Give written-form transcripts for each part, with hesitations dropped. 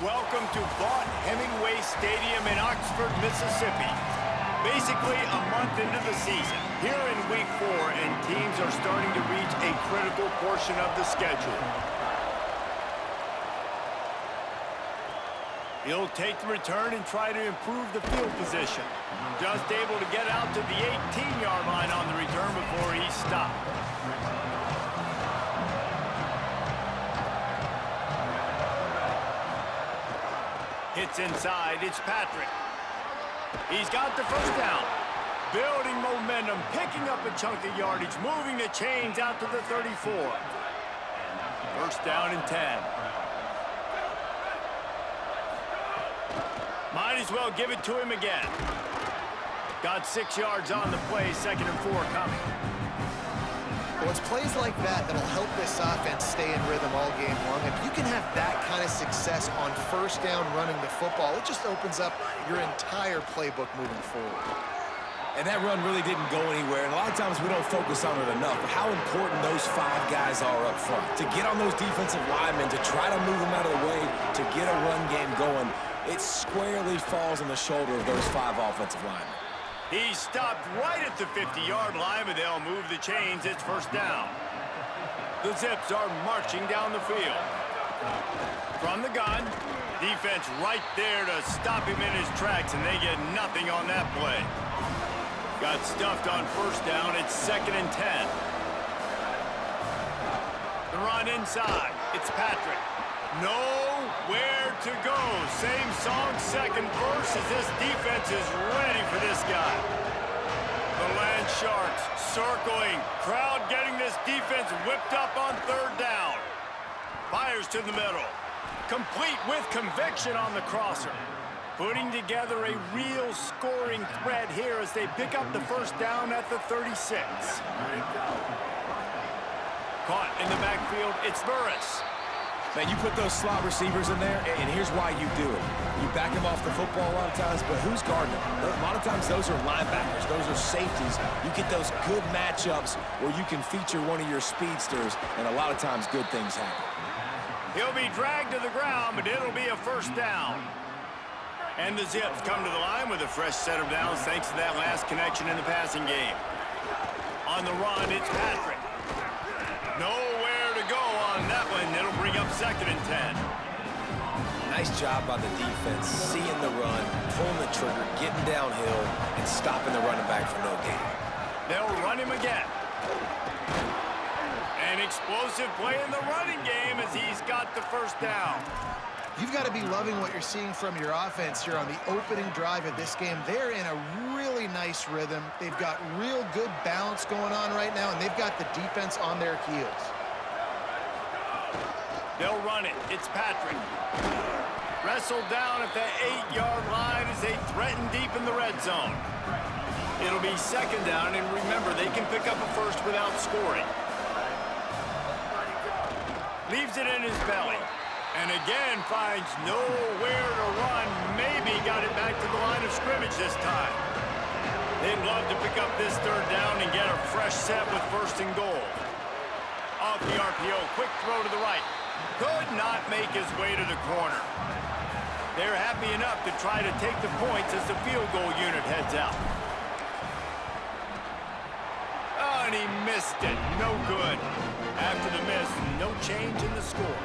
Welcome to Vaught Hemingway Stadium in Oxford, Mississippi. Basically a month into the season, here in week 4, and teams are starting to reach a critical portion of the schedule. He'll take the return and try to improve the field position. Just able to get out to the 18-yard line on the return before he's stopped. Hits inside, it's Patrick. He's got the first down. Building momentum, picking up a chunk of yardage, moving the chains out to the 34. First down and 10. Might as well give it to him again. Got 6 yards on the play, 2nd and 4 coming. Well, it's plays like that that'll help this offense stay in rhythm all game long. If you can have that kind of success on first down running the football, it just opens up your entire playbook moving forward. And that run really didn't go anywhere, and a lot of times we don't focus on it enough, but how important those 5 guys are up front. To get on those defensive linemen, to try to move them out of the way, to get a run game going, it squarely falls on the shoulder of those 5 offensive linemen. He stopped right at the 50-yard line, but they'll move the chains. It's first down. The Zips are marching down the field. From the gun, defense right there to stop him in his tracks, and they get nothing on that play. Got stuffed on first down. It's 2nd and 10. The run inside. It's Patrick. Nowhere to go. Same song, second verse, as this defense is ready for this guy. The Land Sharks circling. Crowd getting this defense whipped up on 3rd down. Fires to the middle. Complete with conviction on the crosser. Putting together a real scoring threat here as they pick up the first down at the 36. Caught in the backfield, it's Burris. Man, you put those slot receivers in there, and here's why you do it. You back them off the football a lot of times, but who's guarding them? A lot of times those are linebackers. Those are safeties. You get those good matchups where you can feature one of your speedsters, and a lot of times good things happen. He'll be dragged to the ground, but it'll be a first down. And the Zips come to the line with a fresh set of downs thanks to that last connection in the passing game. On the run, it's Patrick. Nowhere to go on that one. It'll bring up 2nd and 10. Nice job by the defense, seeing the run, pulling the trigger, getting downhill, and stopping the running back for no gain. They'll run him again. An explosive play in the running game as he's got the first down. You've got to be loving what you're seeing from your offense here on the opening drive of this game. They're in a really nice rhythm. They've got real good balance going on right now, and they've got the defense on their heels. They'll run it. It's Patrick. Wrestled down at the 8-yard line as they threaten deep in the red zone. It'll be 2nd down, and remember, they can pick up a first without scoring. Leaves it in his belly. And again, finds nowhere to run. Maybe got it back to the line of scrimmage this time. They'd love to pick up this 3rd down and get a fresh set with 1st and goal. Off the RPO, quick throw to the right. Could not make his way to the corner. They're happy enough to try to take the points as the field goal unit heads out. Oh, and he missed it. No good. After the miss, no change in the score.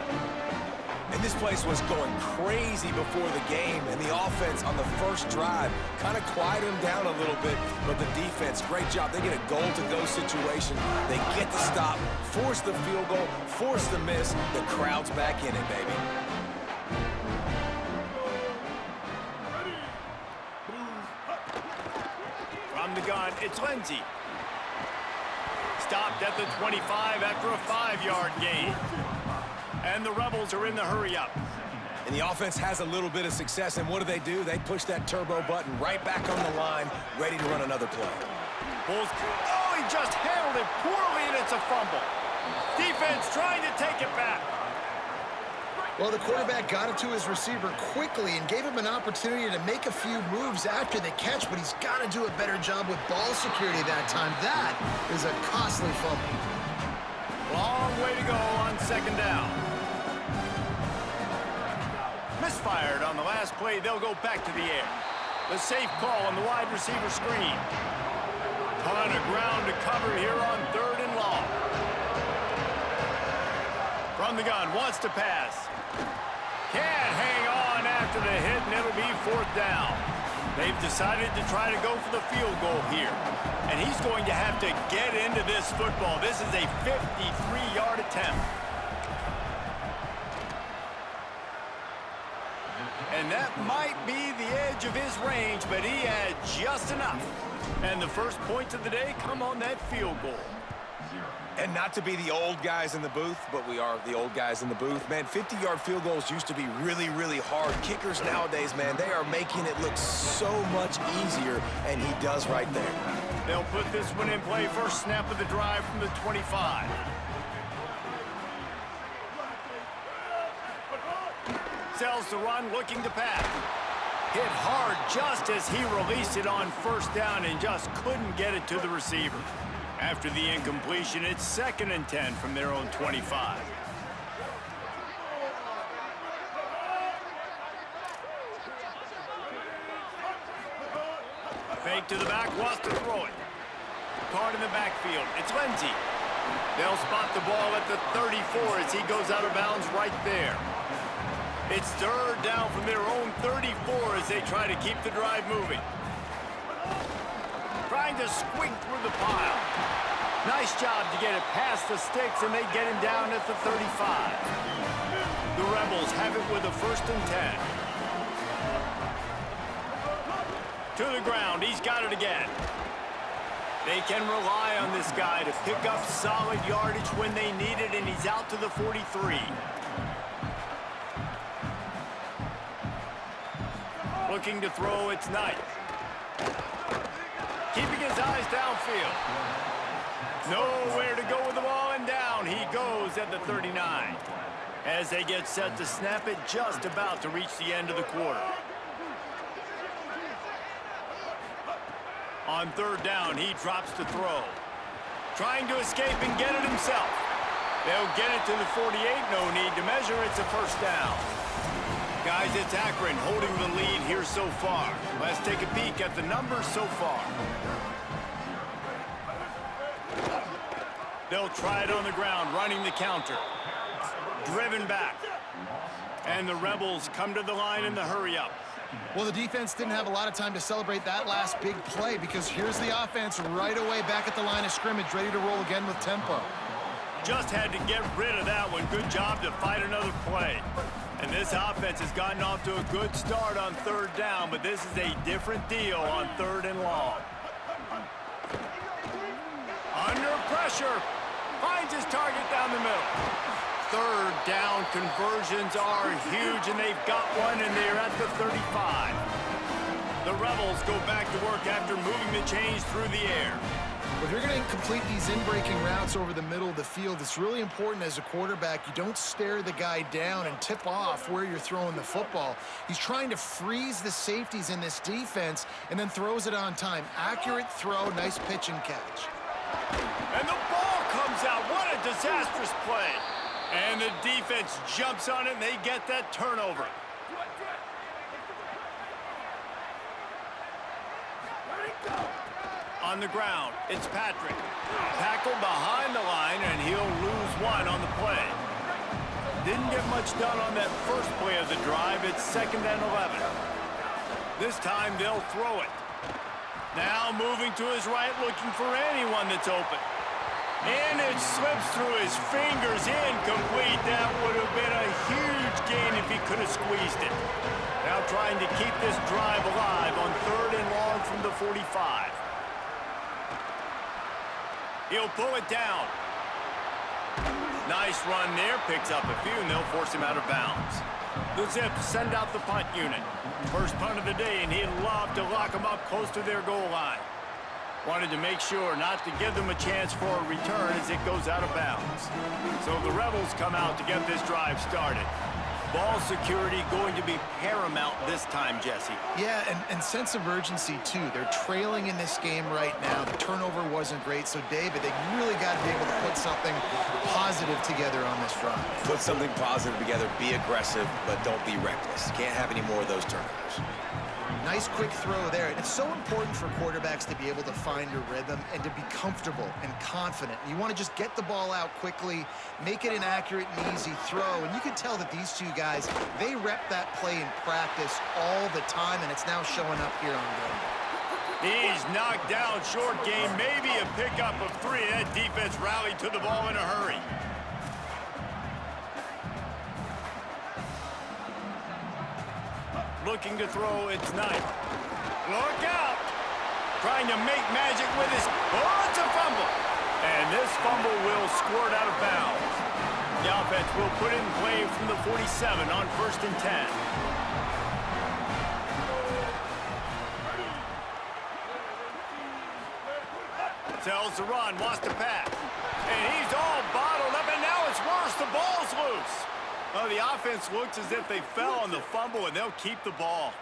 And this place was going crazy before the game, and the offense on the first drive kind of quieted them down a little bit, but the defense, great job. They get a goal-to-go situation. They get the stop, force the field goal, force the miss. The crowd's back in it, baby. From the gun, it's Lindsey. Stopped at the 25 after a 5-yard gain. And the Rebels are in the hurry-up. And the offense has a little bit of success, and what do? They push that turbo button right back on the line, ready to run another play. Bulls. Oh, he just handled it poorly, and it's a fumble. Defense trying to take it back. Well, the quarterback got it to his receiver quickly and gave him an opportunity to make a few moves after the catch, but he's got to do a better job with ball security that time. That is a costly fumble. Long way to go on 2nd down. Misfired on the last play. They'll go back to the air. The safe call on the wide receiver screen. Ton of ground to cover here on 3rd and long. From the gun, wants to pass. Can't hang on after the hit, and it'll be 4th down. They've decided to try to go for the field goal here. And he's going to have to get into this football. This is a 53-yard attempt. And that might be the edge of his range, but he had just enough. And the first points of the day come on that field goal. And not to be the old guys in the booth, but we are the old guys in the booth. Man, 50-yard field goals used to be really, really hard. Kickers nowadays, man, they are making it look so much easier, and he does right there. They'll put this one in play. First snap of the drive from the 25. Sells the run, looking to pass. Hit hard just as he released it on 1st down and just couldn't get it to the receiver. After the incompletion, it's 2nd and 10 from their own 25. Fake to the back, wants to throw it. Card in the backfield. It's Lindsey. They'll spot the ball at the 34 as he goes out of bounds right there. It's 3rd down from their own 34 as they try to keep the drive moving. Trying to squeak through the pile. Nice job to get it past the sticks, and they get him down at the 35. The Rebels have it with a 1st and 10. To the ground, he's got it again. They can rely on this guy to pick up solid yardage when they need it, and he's out to the 43. Looking to throw, it's Knight. Keeping his eyes downfield. Nowhere to go with the ball, and down he goes at the 39. As they get set to snap it, just about to reach the end of the quarter. On 3rd down, he drops to throw. Trying to escape and get it himself. They'll get it to the 48, no need to measure, it's a 1st down. Guys, it's Akron holding the lead here so far. Let's take a peek at the numbers so far. They'll try it on the ground, running the counter. Driven back. And the Rebels come to the line in the hurry-up. Well, the defense didn't have a lot of time to celebrate that last big play because here's the offense right away back at the line of scrimmage, ready to roll again with tempo. Just had to get rid of that one. Good job to fight another play. And this offense has gotten off to a good start on 3rd down, but this is a different deal on 3rd and long. Under pressure. Finds his target down the middle. 3rd down conversions are huge, and they've got one, and they're at the 35. The Rebels go back to work after moving the chains through the air. If you're going to complete these in-breaking routes over the middle of the field, it's really important as a quarterback you don't stare the guy down and tip off where you're throwing the football. He's trying to freeze the safeties in this defense and then throws it on time. Accurate throw, nice pitch and catch. And the ball comes out. What a disastrous play. And the defense jumps on it, and they get that turnover. On the ground, it's Patrick. Tackled behind the line, and he'll lose one on the play. Didn't get much done on that first play of the drive. It's 2nd and 11. This time they'll throw it. Now moving to his right, looking for anyone that's open. And it slips through his fingers, incomplete. That would have been a huge gain if he could have squeezed it. Now trying to keep this drive alive on 3rd and long from the 45. He'll pull it down. Nice run there, picks up a few, and they'll force him out of bounds. The Zips send out the punt unit. First punt of the day, and he'd love to lock them up close to their goal line. Wanted to make sure not to give them a chance for a return as it goes out of bounds. So the Rebels come out to get this drive started. Ball security going to be paramount this time, Jesse. Yeah, and sense of urgency, too. They're trailing in this game right now. The turnover wasn't great, so, David, they really got to be able to put something positive together on this drive. Put something positive together, be aggressive, but don't be reckless. Can't have any more of those turnovers. Nice quick throw there. It's so important for quarterbacks to be able to find a rhythm and to be comfortable and confident. You want to just get the ball out quickly, make it an accurate and easy throw. And you can tell that these two guys, they rep that play in practice all the time, and it's now showing up here on game day. He's knocked down short game, maybe a pickup of 3. That defense rallied to the ball in a hurry. Looking to throw, it's Knight. Look out! Trying to make magic with his... Oh, it's a fumble! And this fumble will squirt out of bounds. The offense will put it in play from the 47 on 1st and 10. Tells the run, wants to pass. And he's all bottled up, and now it's worse. The ball's loose. Well, the offense looks as if they fell on the fumble, and they'll keep the ball.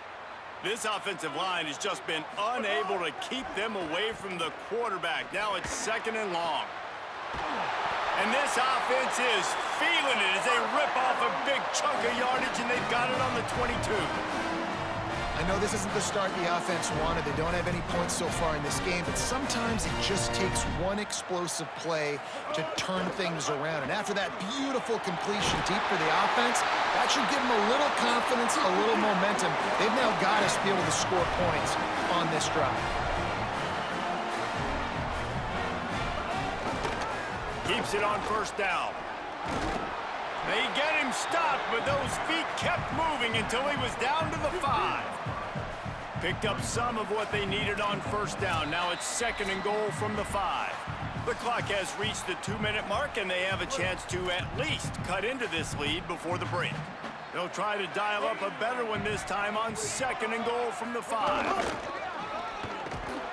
This offensive line has just been unable to keep them away from the quarterback. Now it's 2nd and long. And this offense is feeling it as they rip off a big chunk of yardage, and they've got it on the 22. I know this isn't the start the offense wanted. They don't have any points so far in this game, but sometimes it just takes one explosive play to turn things around. And after that beautiful completion deep for the offense, that should give them a little confidence, a little momentum. They've now got us to be able to score points on this drive. Keeps it on 1st down. They get him stopped, but those feet kept moving until he was down to the 5. Picked up some of what they needed on 1st down. Now it's 2nd and goal from the 5. The clock has reached the 2-minute mark, and they have a chance to at least cut into this lead before the break. They'll try to dial up a better one this time on 2nd and goal from the 5.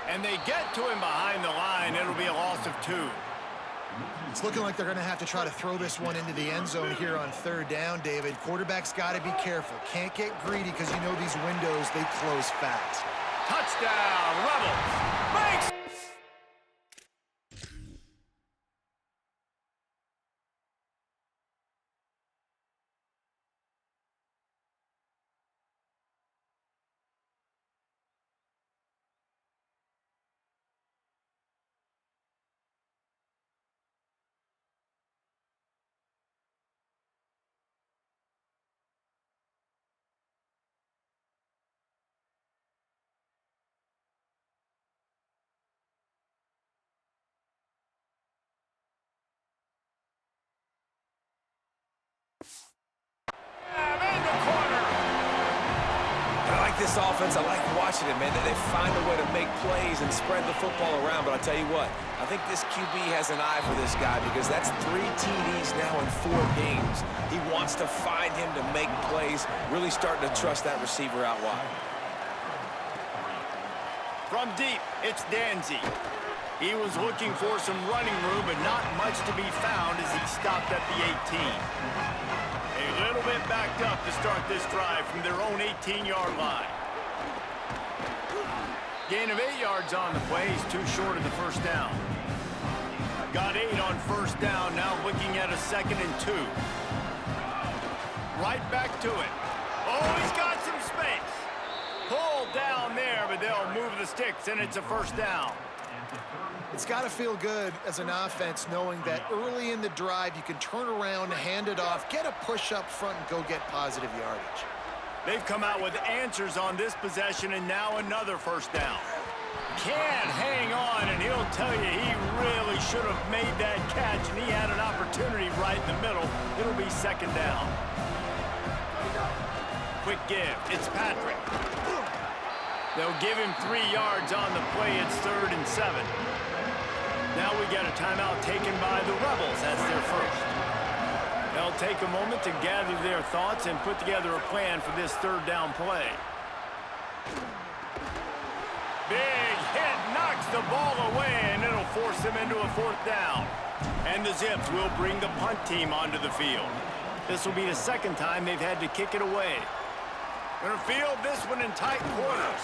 And they get to him behind the line. It'll be a loss of 2. It's looking like they're going to have to try to throw this one into the end zone here on 3rd down, David. Quarterback's got to be careful. Can't get greedy because you know these windows, they close fast. Touchdown, Rebels. Makes This offense, I like watching it, man. They find a way to make plays and spread the football around. But I'll tell you what, I think this QB has an eye for this guy because that's 3 TDs now in 4 games. He wants to find him to make plays, really starting to trust that receiver out wide. from deep, it's Danzy. He was looking for some running room, but not much to be found as he stopped at the 18. A little bit backed up to start this drive from their own 18-yard line. Gain of 8 yards on the play. He's too short of the 1st down. Got 8 on 1st down. Now looking at a 2nd and 2. Right back to it. Oh, he's got some space. Pulled down there, but they'll move the sticks, and it's a 1st down. It's got to feel good as an offense knowing that early in the drive you can turn around, hand it off, get a push up front, and go get positive yardage. They've come out with answers on this possession, and now another 1st down. Can't hang on, and he'll tell you he really should have made that catch, and he had an opportunity right in the middle. It'll be 2nd down. Quick give. It's Patrick. They'll give him 3 yards on the play. It's 3rd and 7. Now we got a timeout taken by the Rebels. That's their first. They'll take a moment to gather their thoughts and put together a plan for this 3rd down play. Big hit knocks the ball away, and it'll force them into a 4th down. And the Zips will bring the punt team onto the field. This will be the second time they've had to kick it away. Going to field this one in tight quarters.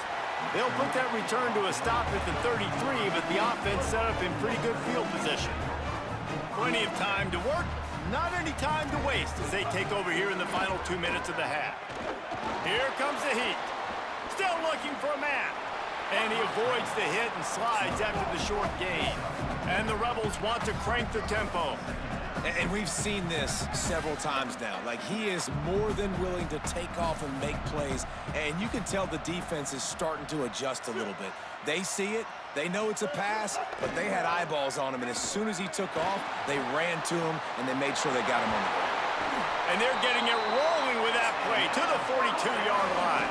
They'll put that return to a stop at the 33, but the offense set up in pretty good field position. Plenty of time to work, not any time to waste as they take over here in the final 2 minutes of the half. Here comes the heat. Still looking for a man. And he avoids the hit and slides after the short gain. And the Rebels want to crank the tempo. And we've seen this several times now. Like, he is more than willing to take off and make plays. And you can tell the defense is starting to adjust a little bit. They see it. They know it's a pass, but they had eyeballs on him. And as soon as he took off, they ran to him, and they made sure they got him on the ground. And they're getting it rolling with that play to the 42-yard line.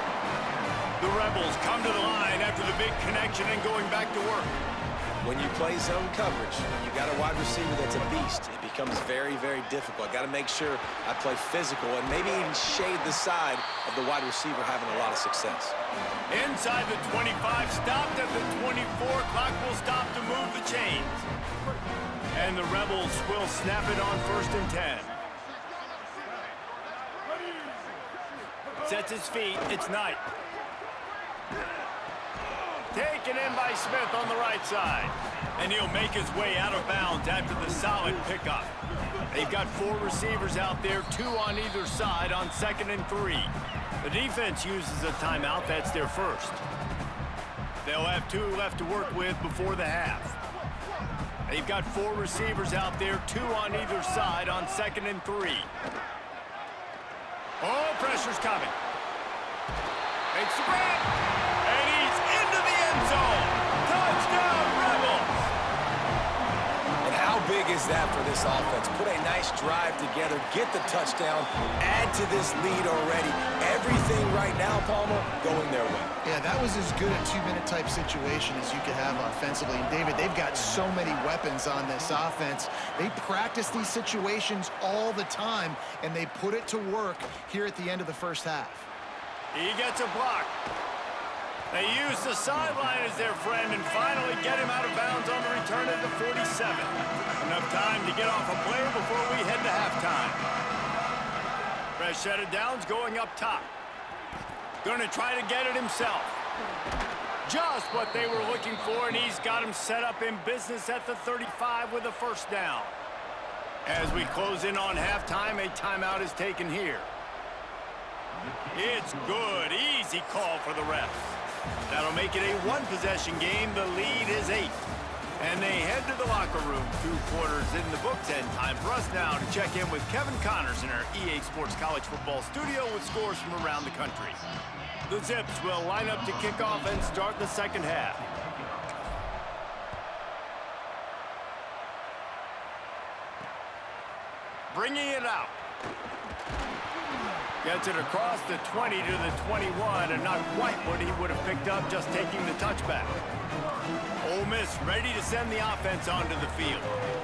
The Rebels come to the line after the big connection and going back to work. When you play zone coverage, and you got a wide receiver that's a beast, it becomes very, very difficult. I got to make sure I play physical and maybe even shade the side of the wide receiver having a lot of success. Inside the 25, stopped at the 24. Clock will stop to move the chains. And the Rebels will snap it on 1st and 10. Sets his feet. It's Knight. Taken in by Smith on the right side. And he'll make his way out of bounds after the solid pickup. They've got 4 receivers out there, 2 on either side on 2nd and 3. The defense uses a timeout. That's their first. They'll have 2 left to work with before the half. They've got 4 receivers out there, 2 on either side on 2nd and 3. Oh, pressure's coming. Makes the grab. And he's into the end zone. Touchdown, Rebels. And how big is that for this offense? Put a nice drive together, get the touchdown, add to this lead already. Everything right now, Palmer, going their way. Yeah, that was as good a 2-minute type situation as you could have offensively. And David, they've got so many weapons on this offense. They practice these situations all the time, and they put it to work here at the end of the first half. He gets a block. They use the sideline as their friend and finally get him out of bounds on the return at the 47. Enough time to get off a play before we head to halftime. Fresh set of downs going up top. Going to try to get it himself. Just what they were looking for, and he's got him set up in business at the 35 with a first down. As we close in on halftime, a timeout is taken here. It's good. Easy call for the refs. That'll make it a 1-possession game. The lead is 8. And they head to the locker room. 2 quarters in the books, and time for us now to check in with Kevin Connors in our EA Sports College Football studio with scores from around the country. The Zips will line up to kick off and start the second half. Bringing it out. Gets it across the 20 to the 21, and not quite what he would have picked up just taking the touchback. Ole Miss ready to send the offense onto the field.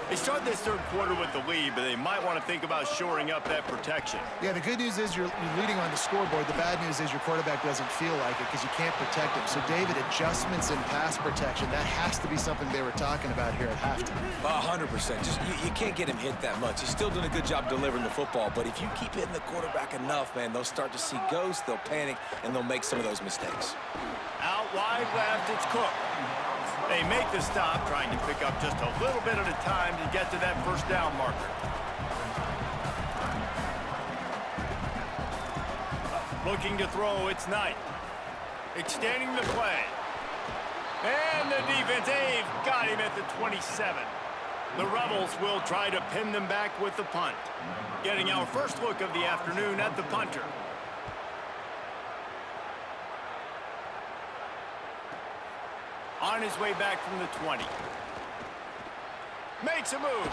They start this third quarter with the lead, but they might want to think about shoring up that protection. Yeah, the good news is you're leading on the scoreboard. The bad news is your quarterback doesn't feel like it because you can't protect him. So, David, adjustments in pass protection, that has to be something they were talking about here at halftime. 100%. Just you can't get him hit that much. He's still doing a good job delivering the football, but if you keep hitting the quarterback enough, man, they'll start to see ghosts, they'll panic, and they'll make some of those mistakes. Out wide left, it's Cook. They make the stop, trying to pick up just a little bit at a time to get to that first down marker. Looking to throw, it's Knight. Extending the play. And the defense, they've got him at the 27. The Rebels will try to pin them back with the punt. Getting our first look of the afternoon at the punter. On his way back from the 20. Makes a move.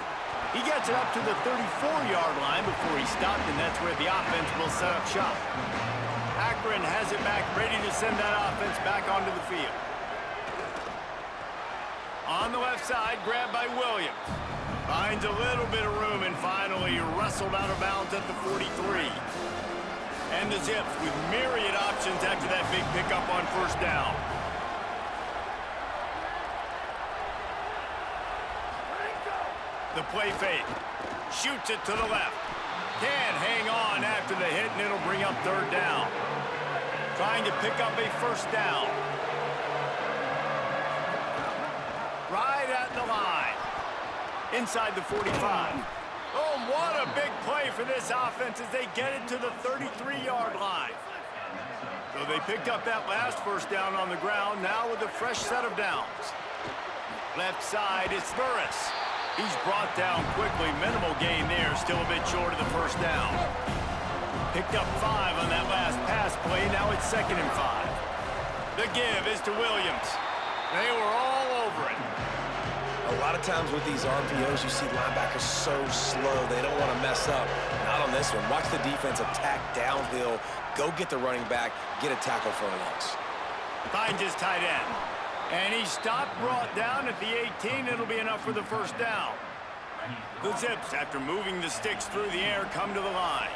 He gets it up to the 34-yard line before he stopped, and that's where the offense will set up shop. Akron has it back, ready to send that offense back onto the field. On the left side, grabbed by Williams. Finds a little bit of room and finally wrestled out of bounds at the 43. And the Zips with myriad options after that big pickup on first down. The play fake. Shoots it to the left. Can't hang on after the hit, and it'll bring up third down. Trying to pick up a first down. Right at the line. Inside the 45. Oh, what a big play for this offense as they get it to the 33-yard line. So they picked up that last first down on the ground, now with a fresh set of downs. Left side, it's Burris. He's brought down quickly. Minimal gain there, still a bit short of the first down. Picked up 5 on that last pass play. Now it's 2nd and 5. The give is to Williams. They were all over it. A lot of times with these RPOs, you see linebackers so slow, they don't want to mess up. Not on this one. Watch the defense attack downhill, go get the running back, get a tackle for a loss. Finds his tight end. And he stopped, brought down at the 18. It'll be enough for the first down. The Zips, after moving the sticks through the air, come to the line.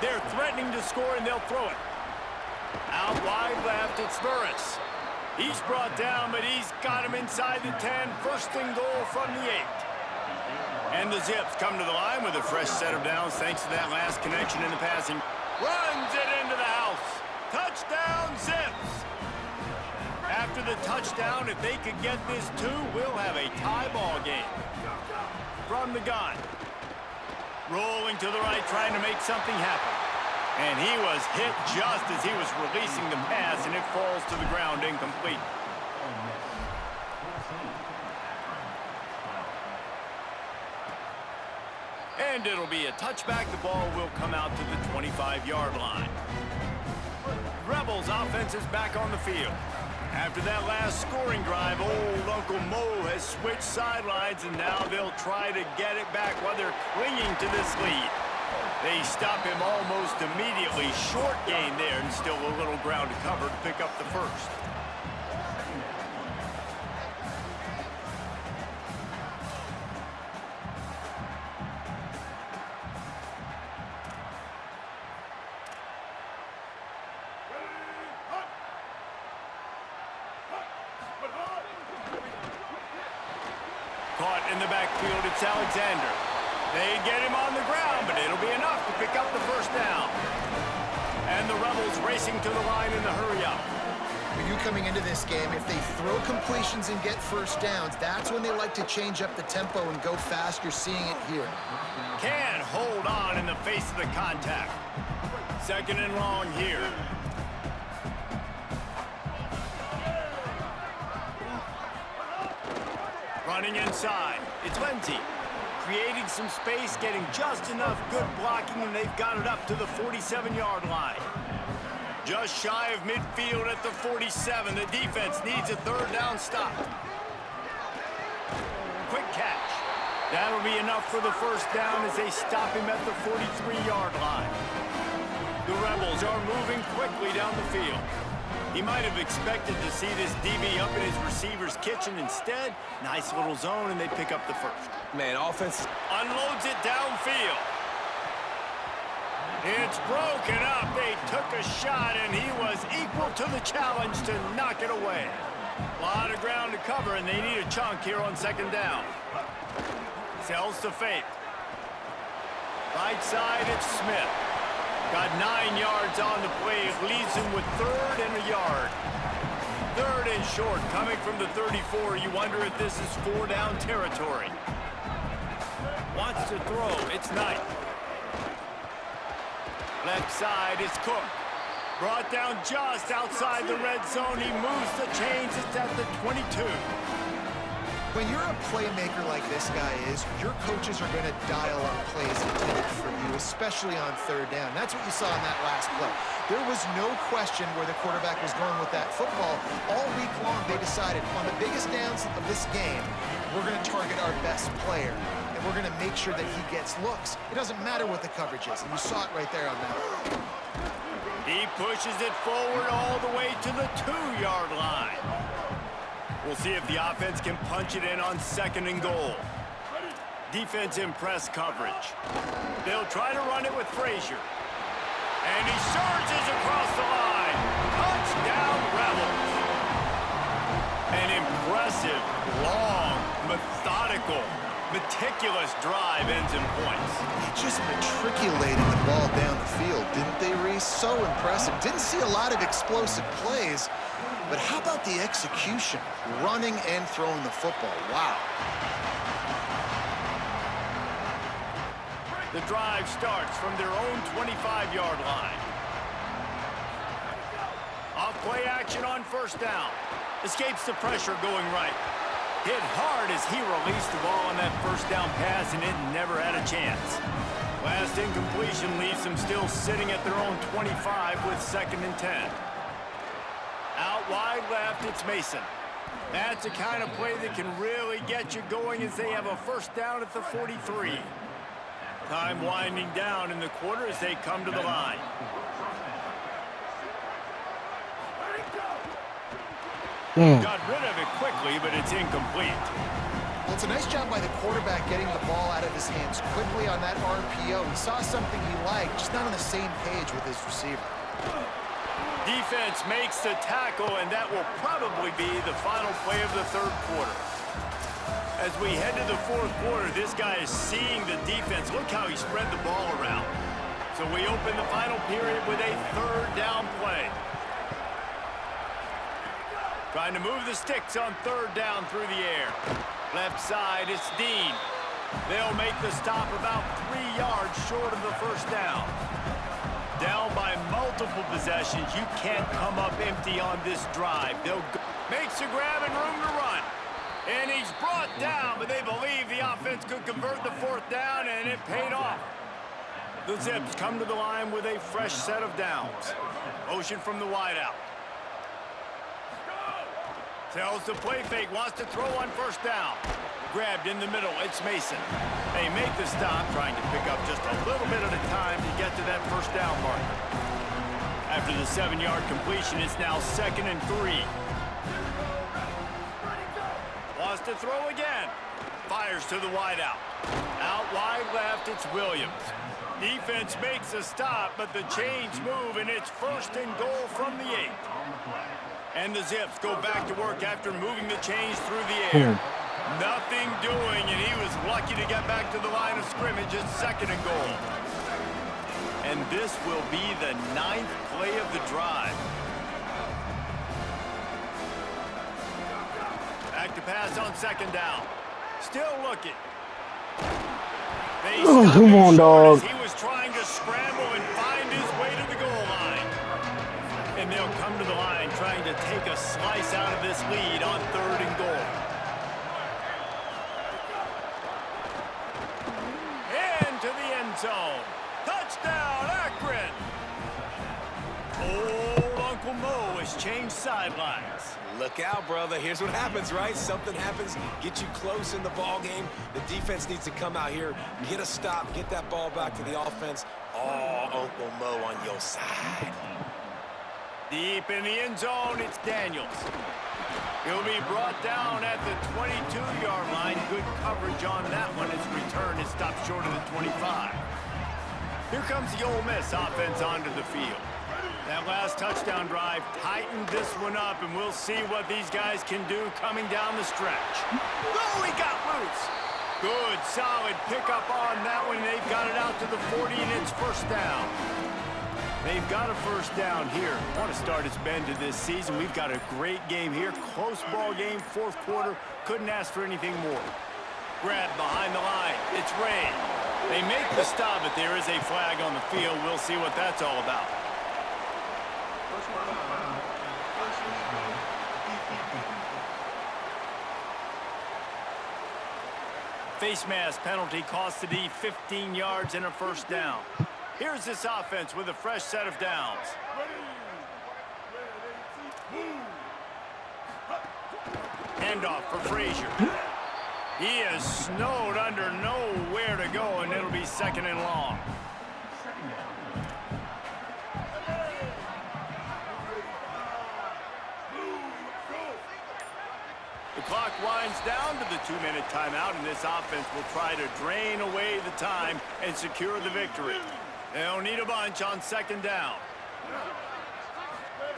They're threatening to score, and they'll throw it. Out wide left, it's Burris. He's brought down, but he's got him inside the 10. First and goal from the 8. And the Zips come to the line with a fresh set of downs thanks to that last connection in the passing. Runs it into the house. Touchdown, Zips. After the touchdown, if they could get this 2, we'll have a tie ball game. From the gun. Rolling to the right, trying to make something happen. And he was hit just as he was releasing the pass, and it falls to the ground incomplete. And it'll be a touchback. The ball will come out to the 25-yard line. Rebels offense is back on the field. After that last scoring drive, old Uncle Mo has switched sidelines, and now they'll try to get it back while they're clinging to this lead. They stop him almost immediately. Short gain there, and still a little ground to cover to pick up the first. Caught in the backfield, it's Alexander. They get him on the ground, but it'll be enough to pick up the first down. And the Rebels racing to the line in the hurry-up. For you coming into this game, if they throw completions and get first downs, that's when they like to change up the tempo and go fast. You're seeing it here. Can't hold on in the face of the contact. 2nd and long here. Running inside, it's Lindsey. Creating some space, getting just enough good blocking, and they've got it up to the 47-yard line. Just shy of midfield at the 47. The defense needs a third down stop. Quick catch. That'll be enough for the first down as they stop him at the 43-yard line. The Rebels are moving quickly down the field. He might have expected to see this DB up in his receiver's kitchen. Instead, nice little zone, and they pick up the first. Man, offense unloads it downfield. It's broken up. They took a shot, and he was equal to the challenge to knock it away. A lot of ground to cover, and they need a chunk here on 2nd down. Sells to fake. Right side, it's Smith. Got 9 yards on the play. Leaves him with 3rd and a yard. 3rd and short, coming from the 34. You wonder if this is 4-down territory. Wants to throw. It's Knight. Left side, it's Cook. Brought down just outside the red zone. He moves the chains. It's at the 22. When you're a playmaker like this guy is, your coaches are going to dial up plays intended for you, especially on 3rd down. That's what you saw in that last play. There was no question where the quarterback was going with that football. All week long, they decided on the biggest downs of this game, we're going to target our best player, and we're going to make sure that he gets looks. It doesn't matter what the coverage is, and you saw it right there on that. He pushes it forward all the way to the 2-yard line. We'll see if the offense can punch it in on 2nd and goal. Defense in press coverage. They'll try to run it with Frazier. And he surges across the line. Touchdown, Rebels. An impressive, long, methodical meticulous drive ends in points. They just matriculated the ball down the field, didn't they, Reese? So impressive. Didn't see a lot of explosive plays, but how about the execution? Running and throwing the football. Wow. The drive starts from their own 25-yard line. Off play action on first down. Escapes the pressure going right. Hit hard as he released the ball on that first down pass, and it never had a chance. Last incompletion leaves them still sitting at their own 25 with 2nd and 10. Out wide left, it's Mason. That's the kind of play that can really get you going as they have a first down at the 43. Time winding down in the quarter as they come to the line. Got rid of it quickly, but it's incomplete. Well, it's a nice job by the quarterback getting the ball out of his hands quickly on that RPO. He saw something he liked, just not on the same page with his receiver. Defense makes the tackle, and that will probably be the final play of the 3rd quarter. As we head to the 4th quarter, this guy is seeing the defense. Look how he spread the ball around. So we open the final period with a 3rd down play. Trying to move the sticks on 3rd down through the air. Left side, it's Dean. They'll make the stop about 3 yards short of the first down. Down by multiple possessions. You can't come up empty on this drive. They'll go. Makes a grab and room to run. And he's brought down, but they believe the offense could convert the 4th down, and it paid off. The Zips come to the line with a fresh set of downs. Motion from the wideout. Tells the play fake, wants to throw on first down. Grabbed in the middle, it's Mason. They make the stop, trying to pick up just a little bit at a time to get to that first down marker. After the 7-yard completion, it's now 2nd and 3. Wants to throw again. Fires to the wideout. Out wide left, it's Williams. Defense makes a stop, but the chains move, and it's 1st and goal from the 8. And the Zips go back to work after moving the chains through the air. Nothing doing, and he was lucky to get back to the line of scrimmage at 2nd and goal. And this will be the 9th play of the drive. Back to pass on 2nd down. Still looking. Oh, come on, dog. He was trying to scramble and find his way to the goal line. And they'll come to the line trying to take a slice out of this lead on 3rd and goal. Into the end zone. Touchdown, Akron! Old Uncle Mo has changed sidelines. Look out, brother. Here's what happens, right? Something happens, get you close in the ball game. The defense needs to come out here, get a stop, get that ball back to the offense. Oh, Uncle Mo on your side. Deep in the end zone, it's Daniels. He'll be brought down at the 22-yard line. Good coverage on that one. His return is stopped short of the 25. Here comes the Ole Miss offense onto the field. That last touchdown drive tightened this one up, and we'll see what these guys can do coming down the stretch. Oh, he got loose. Good, solid pickup on that one. They've got it out to the 40, and it's 1st down. They've got a 1st down here. What a start it's been to this season. We've got a great game here. Close ball game, 4th quarter. Couldn't ask for anything more. Grab behind the line. It's Ray. They make the stop, but there is a flag on the field. We'll see what that's all about. Face mask penalty costs the D 15 yards and a 1st down. Here's this offense with a fresh set of downs. Handoff for Frazier. He is snowed under, nowhere to go, and it'll be 2nd and long. The clock winds down to the 2-minute timeout, and this offense will try to drain away the time and secure the victory. They'll need a bunch on 2nd down.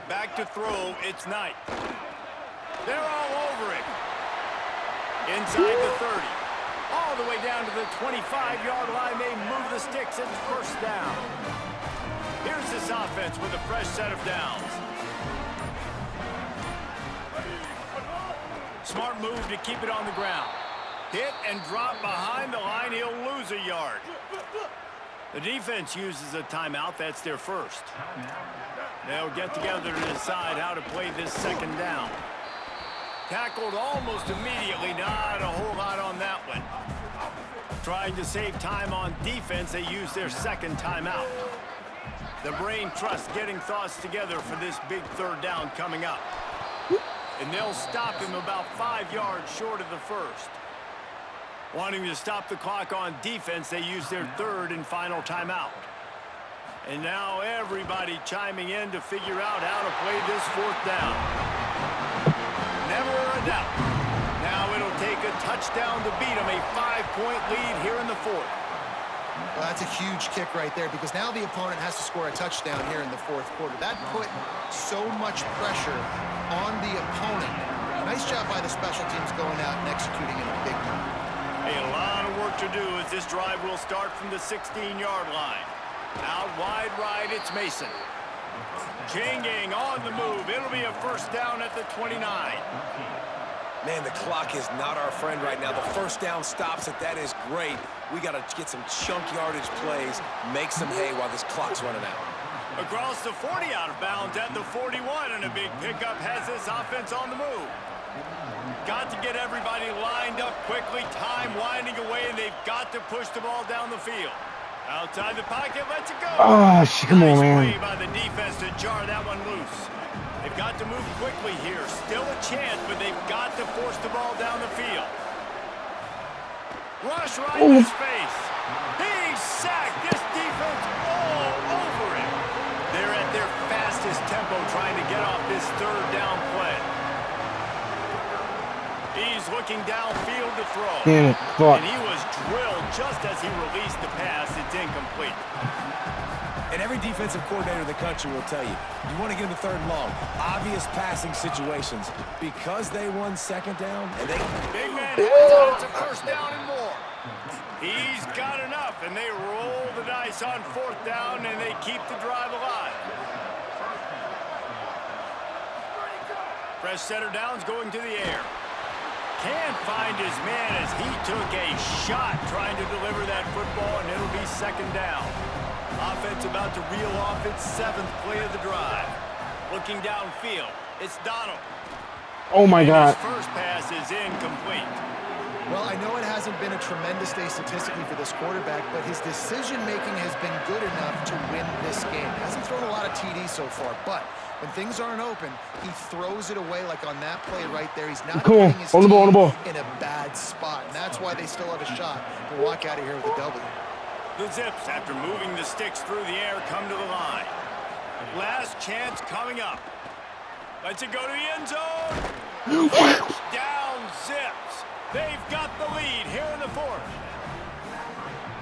Back to throw, it's Knight. They're all over it. Inside the 30. All the way down to the 25-yard line. They move the sticks. It's first down. Here's this offense with a fresh set of downs. Smart move to keep it on the ground. Hit and drop behind the line. He'll lose a yard. The defense uses a timeout. That's their first. They'll get together to decide how to play this second down. Tackled almost immediately. Not a whole lot on that one. Trying to save time on defense, they use their second timeout. The brain trust getting thoughts together for this big third down coming up. And they'll stop him about 5 yards short of the first. Wanting to stop the clock on defense, they use their third and final timeout. And now everybody chiming in to figure out how to play this fourth down. Never a doubt. Now it'll take a touchdown to beat them, a 5-point lead here in the fourth. Well, that's a huge kick right there because now the opponent has to score a touchdown here in the fourth quarter. That put so much pressure on the opponent. Nice job by the special teams going out and executing in a big way. A lot of work to do as this drive will start from the 16-yard line. Out wide right, it's Mason. Changing on the move. It'll be a first down at the 29. Man, the clock is not our friend right now. The first down stops it. That is great. We got to get some chunk yardage plays, make some hay while this clock's running out. Across the 40 out of bounds at the 41, and a big pickup has this offense on the move. Got to get everybody lined up quickly, time winding away, and they've got to push the ball down the field. Outside the pocket, lets it go. Oh, come on, man. Nice play by the defense to jar that one loose. They've got to move quickly here. Still a chance, but they've got to force the ball down the field. Rush right in his face. He's sacked. This defense all over him. They're at their fastest tempo trying to get off this third down play. He's looking downfield to throw. Damn it, fuck. And he was drilled just as he released the pass. It's incomplete. And every defensive coordinator in the country will tell you, you want to get in the third and long, obvious passing situations. Because they won second down, and they... Big man has it. It's a first down and more. He's got enough, and they roll the dice on fourth down, and they keep the drive alive. Fresh center downs going to the air. Can't find his man as he took a shot trying to deliver that football, and it'll be second down. Offense about to reel off its 7th play of the drive. Looking downfield, it's Donald. Oh, my God. His first pass is incomplete. Well, I know it hasn't been a tremendous day statistically for this quarterback, but his decision-making has been good enough to win this game. He hasn't thrown a lot of TDs so far, but when things aren't open, he throws it away like on that play right there. He's not putting his team in a bad spot, and that's why they still have a shot to walk out of here with a W. The Zips, after moving the sticks through the air, come to the line. Last chance coming up. Lets it go to the end zone. Down Zips. They've got the lead here in the fourth.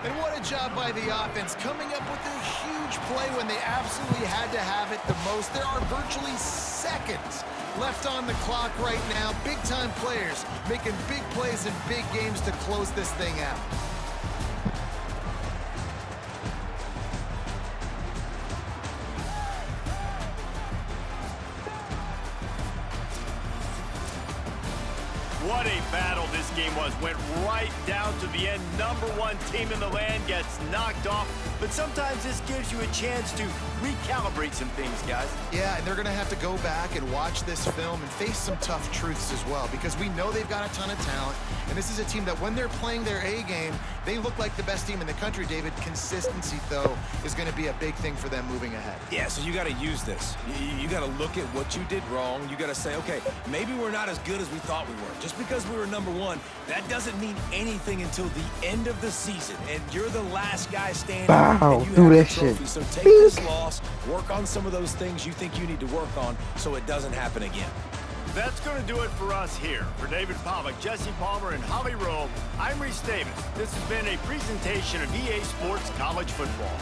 And what a job by the offense, coming up with a huge play when they absolutely had to have it the most. There are virtually seconds left on the clock right now. Big-time players making big plays in big games to close this thing out. What a battle this game was. Went right down to the end. #1 team in the land gets knocked off. But sometimes this gives you a chance to recalibrate some things, guys. Yeah, and they're going to have to go back and watch this film and face some tough truths as well, because we know they've got a ton of talent. And this is a team that when they're playing their A game, they look like the best team in the country, David. Consistency, though, is going to be a big thing for them moving ahead. Yeah, so you got to use this. You got to look at what you did wrong. You got to say, okay, maybe we're not as good as we thought we were. Just because we were #1, that doesn't mean anything until the end of the season. And you're the last guy standing. Wow, and you do have that the trophy. shit. So take this loss, work on some of those things you think you need to work on so it doesn't happen again. That's going to do it for us here. For David Pollack, Jesse Palmer, and Holly Rowe, I'm Reese Davis. This has been a presentation of EA Sports College Football.